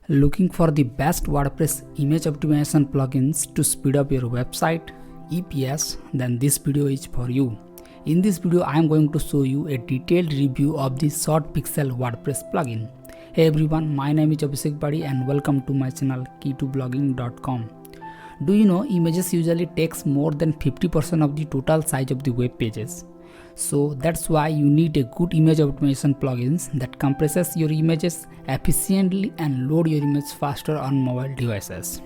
Looking for the best WordPress image optimization plugins to speed up your website, EPS, then this video is for you. In this video, I am going to show you a detailed review of the ShortPixel WordPress plugin. Hey everyone, my name is Abhishek Badi and welcome to my channel key2blogging.com. Do you know images usually takes more than 50% of the total size of the web pages? So that's why you need a good image optimization plugins that compresses your images efficiently and load your image faster on mobile devices.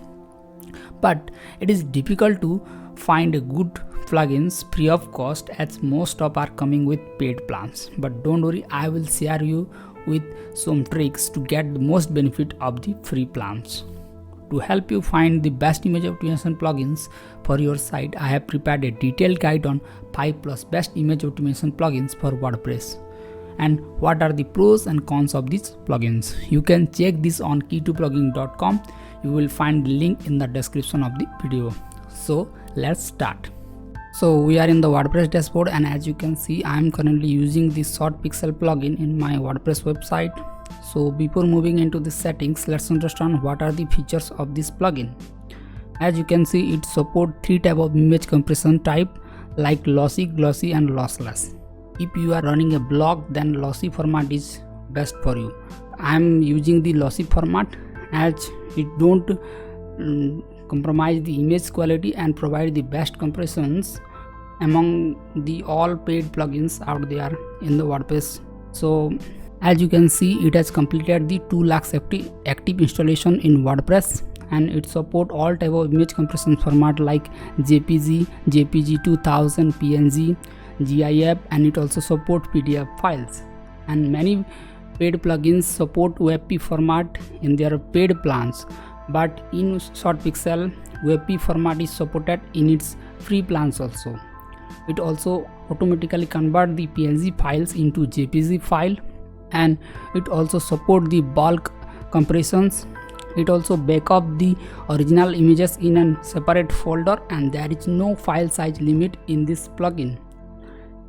But it is difficult to find a good plugins free of cost as most of are coming with paid plans. But don't worry, I will share you with some tricks to get the most benefit of the free plans. To help you find the best image optimization plugins for your site, I have prepared a detailed guide on 5+ best image optimization plugins for WordPress and what are the pros and cons of these plugins. You can check this on key2blogging.com. You will find the link in the description of the video. So let's start. So we are in the WordPress dashboard, and as you can see, I am currently using the ShortPixel plugin in my WordPress website. So before moving into the settings, let's understand what are the features of this plugin. As you can see, it supports 3 types of image compression type like lossy, glossy and lossless. If you are running a blog, then lossy format is best for you. I am using the lossy format as it don't compromise the image quality and provide the best compressions among the all paid plugins out there in the WordPress. So as you can see, it has completed the 2 lakhs active installation in WordPress, and it support all type of image compression format like JPG, JPG 2000, PNG, GIF, and it also support PDF files. And many paid plugins support WebP format in their paid plans, but in ShortPixel, WebP format is supported in its free plans also. It also automatically convert the PNG files into JPG file, and it also support the bulk compressions. It also backup the original images in a separate folder, and there is no file size limit in this plugin.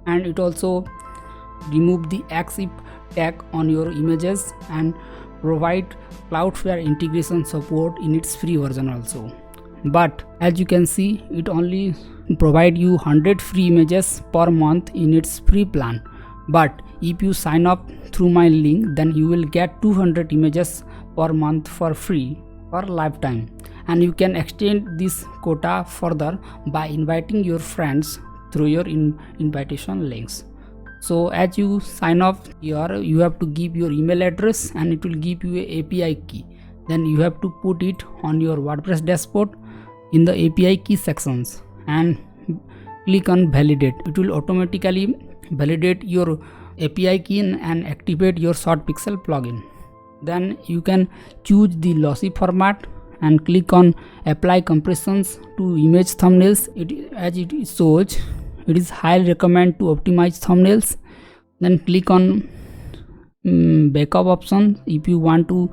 And it also remove the EXIF tag on your images and provide Cloudflare integration support in its free version also. But as you can see, it only provide you 100 free images per month in its free plan. But if you sign up through my link, then you will get 200 images per month for free for lifetime, and you can extend this quota further by inviting your friends through your invitation links. So as you sign up here, you have to give your email address and it will give you a API key. Then you have to put it on your WordPress dashboard in the API key sections and click on validate. It will automatically validate your API key and activate your ShortPixel plugin. Then you can choose the lossy format and click on apply compressions to image thumbnails. As it shows, it is highly recommended to optimize thumbnails. Then click on backup option if you want to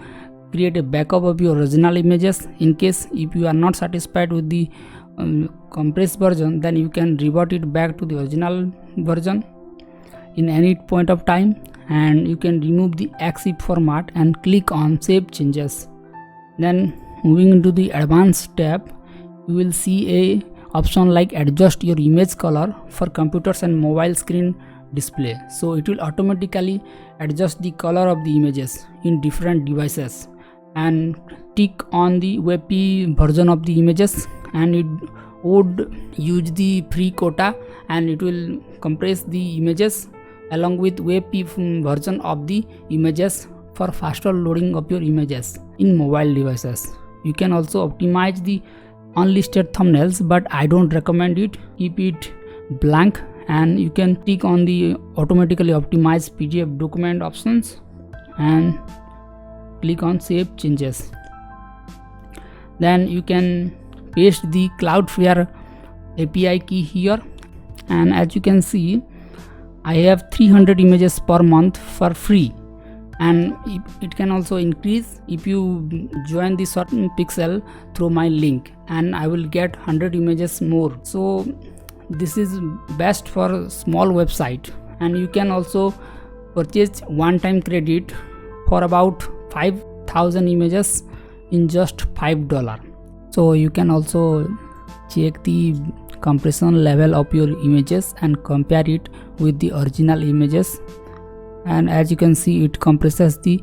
create a backup of your original images. In case if you are not satisfied with the compressed version, then you can revert it back to the original version in any point of time, and you can remove the EXIF format and click on save changes. Then moving into the advanced tab, you will see a option like adjust your image color for computers and mobile screen display. So it will automatically adjust the color of the images in different devices, and tick on the WebP version of the images, and it would use the free quota and it will compress the images along with WebP version of the images for faster loading of your images in mobile devices. You can also optimize the unlisted thumbnails, but I don't recommend it. Keep it blank, and you can click on the automatically optimize PDF document options and click on save changes. Then you can paste the Cloudflare API key here, and as you can see, I have 300 images per month for free, and it can also increase if you join the ShortPixel through my link, and I will get 100 images more. So this is best for small website, and you can also purchase one-time credit for about 5 1000 images in just $5. So you can also check the compression level of your images and compare it with the original images, and as you can see, it compresses the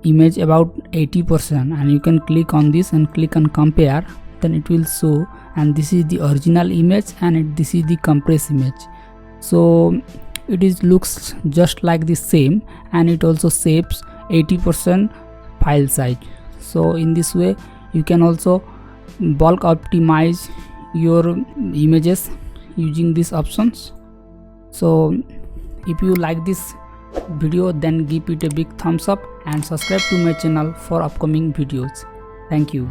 image about 80%, and you can click on this and click on compare, then it will show, and this is the original image and this is the compressed image. So it is looks just like the same, and it also saves 80% file size. So in this way you can also bulk optimize your images using these options. So if you like this video, then give it a big thumbs up and subscribe to my channel for upcoming videos. Thank you.